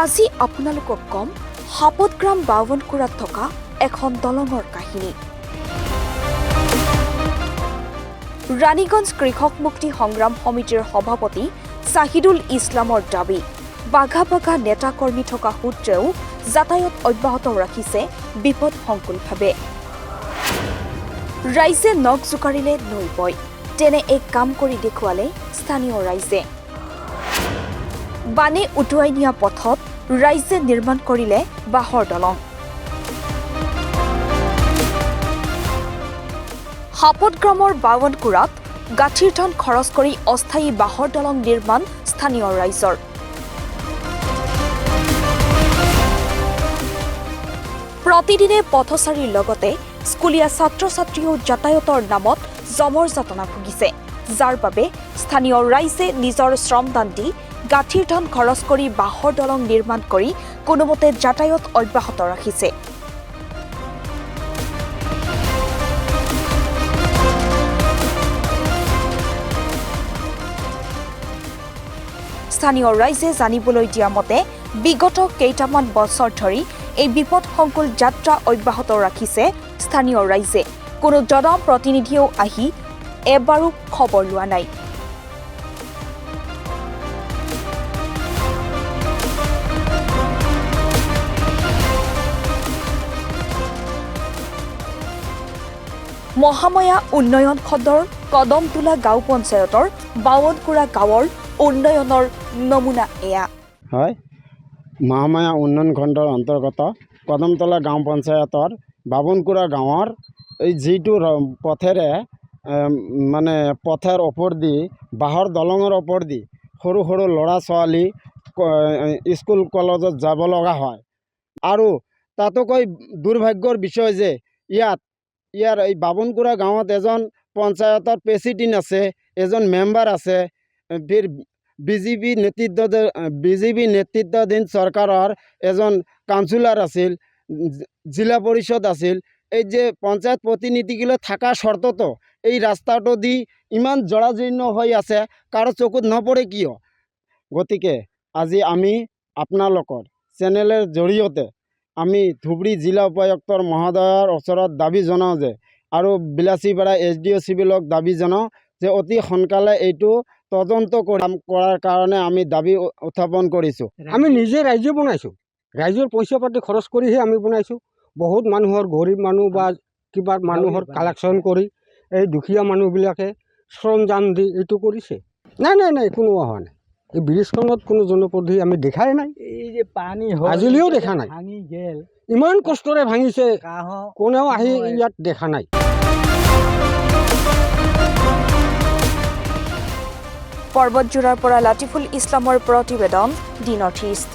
আজি আপোনালোকক কম সাপতগ্ৰাম বাৱনকুৰাত থকা এখন দলঙৰ কাহিনী। ৰাণীগঞ্জ কৃষক মুক্তি সংগ্ৰাম সমিতিৰ সভাপতি ছাহিদুল ইছলামৰ দাবী, বাঘা বাঘা নেতা কৰ্মী থকা সূত্ৰেও যাতায়াত অব্যাহত ৰাখিছে বিপদসংকুলভাৱে। ৰাইজে নখ জোকাৰিলে নৈ বয়, তেনে এক কাম কৰি দেখুৱালে স্থানীয় ৰাইজে। বানে উটুৱাই নিয়া পথত ৰাইজে নিৰ্মাণ কৰিলে বাঁহৰ দলং। সাপতগ্ৰামৰ বাৱনকুৰাত গাঁঠিৰ ধন খৰচ কৰি অস্থায়ী বাঁহৰ দলং নিৰ্মাণ স্থানীয় ৰাইজৰ। প্ৰতিদিনে পথচাৰীৰ লগতে স্কুলীয়া ছাত্ৰ ছাত্ৰীও যাতায়াতৰ নামত জমৰ যাতনা ভুগিছে, যাৰ বাবে স্থানীয় ৰাইজে নিজৰ শ্ৰমদান দি গাঁঠিৰ ধন খৰচ কৰি বাঁহৰ দলং নিৰ্মাণ কৰি কোনোমতে যাতায়াত অব্যাহত ৰাখিছে। স্থানীয় ৰাইজে জানিবলৈ দিয়া মতে বিগত কেইটামান বছৰ ধৰি এই বিপদসংকুল যাত্ৰা অব্যাহত ৰাখিছে স্থানীয় ৰাইজে। কোনো জনপ্ৰতিনিধিয়েও আহি এবাৰো খবৰ লোৱা নাই। মহামায়া উন্নয়ন খণ্ডৰ কদমতোলা গাঁও পঞ্চায়তৰ বাৱনকুৰা গাঁৱৰ উন্নয়নৰ নমুনা এয়া। হয়, মহামায়া উন্নয়ন খণ্ডৰ অন্তৰ্গত কদমতলা গাঁও পঞ্চায়তৰ বাৱনকুৰা গাঁৱৰ এই যিটো পথেৰে মানে পথৰ ওপৰ দি বাঁহৰ দলঙৰ ওপৰ দি সৰু সৰু ল'ৰা ছোৱালী স্কুল কলেজত যাব লগা হয়। আৰু তাতোকৈ দুৰ্ভাগ্যৰ বিষয় যে ইয়াৰ এই বাৱনকুৰা গাঁৱত এজন পঞ্চায়তৰ প্ৰেচিডেণ্ট আছে, এজন মেম্বাৰ আছে, বিজেপি নেতৃত্বাধীন চৰকাৰৰ এজন কাউন্সিলৰ আছিল, জিলা পৰিষদ আছিল। এই যে পঞ্চায়ত প্ৰতিনিধিগুলো থকা শৰ্ততো এই ৰাস্তাটো দি ইমান জৰাজীৰ্ণ হৈ আছে, কাৰো চকুত নপৰে কিয়? গতিকে আজি আমি আপোনালোকৰ চেনেলৰ জৰিয়তে আমি ধুবুৰী জিলা উপায়ুক্তৰ মহোদয়ৰ ওচৰত দাবী জনাওঁ যে, আৰু বিলাসীপাৰা SDO চিভিলক দাবী জনাওঁ যে অতি সোনকালে এইটো তদন্ত কৰাৰ কাৰণে আমি দাবী উত্থাপন কৰিছোঁ। আমি নিজে ৰাইজে বনাইছোঁ, ৰাইজৰ পইচা পাতি খৰচ কৰিহে আমি বনাইছোঁ। বহুত মানুহৰ গৰীব মানুহ বা কিবা মানুহৰ কালেকশ্যন কৰি এই দুখীয়া মানুহবিলাকে শ্ৰমদান দি এইটো কৰিছে। নাই কোনো হোৱা নাই। এই ব্ৰিজখনত কোনো জনপ্ৰতিনিধি আমি দেখাই নাই, এই যে পানী আজিলৈও দেখা নাই। ভাঙি গেল, ইমান কষ্টৰে ভাঙিছে, কোনেও আহি ইয়াত দেখা নাই। পৰ্বতজোৰাৰ পৰা লাতিফুল ইছলামৰ প্ৰতিবেদন, দি নৰ্থ ইষ্ট।